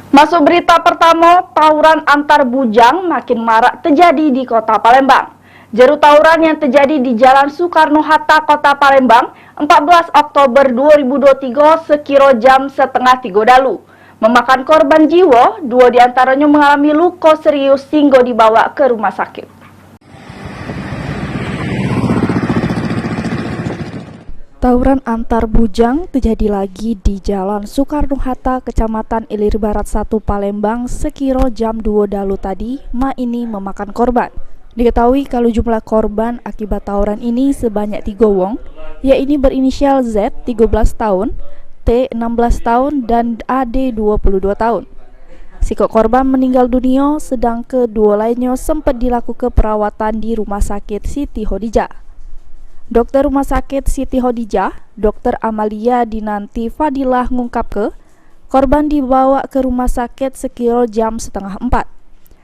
Masuk berita pertama, tawuran antar bujang makin marak terjadi di Kota Palembang. Jeru tawuran yang terjadi di Jalan Soekarno-Hatta, Kota Palembang, 14 Oktober 2023 sekira jam setengah 3 dalu. Memakan korban jiwa, 2 diantaranya mengalami luka serius hingga dibawa ke rumah sakit. Tawuran antar bujang terjadi lagi di Jalan Soekarno-Hatta, Kecamatan Ilir Barat 1, Palembang, sekira jam 2 dalu tadi, ini memakan korban. Diketahui kalau jumlah korban akibat tawuran ini sebanyak 3 wong, yaitu berinisial Z 13 tahun, T 16 tahun, dan AD 22 tahun. Si korban meninggal dunia, sedang kedua lainnya sempat dilakukan perawatan di Rumah Sakit Siti Khadijah. Dokter Rumah Sakit Siti Khadijah, Dr. Amalia Dinanti Fadilah ngungkap korban dibawa ke rumah sakit sekira jam setengah 4.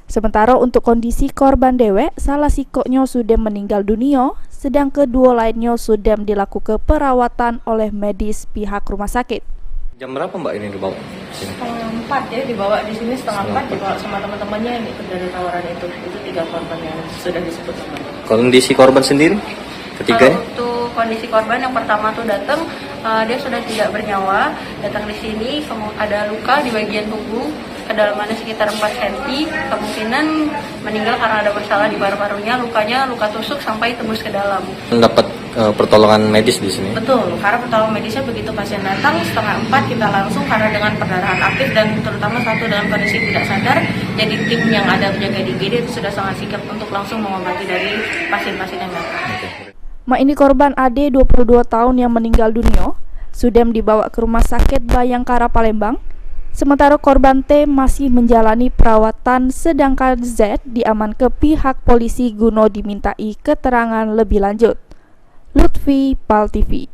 Sementara untuk kondisi korban dewek, salah sikoknya sudah meninggal dunia, sedang kedua lainnya sudah dilakukan perawatan oleh medis pihak rumah sakit. Jam berapa Mbak ini dibawa? Setengah 4 ya, dibawa di sini setengah 4, dibawa sama teman-temannya yang ikut dari tawaran itu 3 korban yang sudah disebut sama. Kondisi korban sendiri? Ketiga? Kalau untuk kondisi korban yang pertama tuh datang, dia sudah tidak bernyawa, datang di sini, ada luka di bagian tubuh, kedalamannya sekitar 4 cm, kemungkinan meninggal karena ada masalah di paru-parunya, lukanya luka tusuk sampai tembus ke dalam. Mendapat pertolongan medis di sini? Betul, karena pertolongan medisnya begitu pasien datang, setengah 4 kita langsung karena dengan perdarahan aktif dan terutama satu dengan kondisi tidak sadar, jadi tim yang ada menjaga di IGD itu sudah sangat sigap untuk langsung mengobati dari pasien-pasien yang datang. Ini korban AD 22 tahun yang meninggal dunia sudah dibawa ke Rumah Sakit Bayangkara Palembang. Sementara korban T masih menjalani perawatan, sedangkan Z diaman ke pihak polisi guna dimintai keterangan lebih lanjut. Lutfi, PAL TV.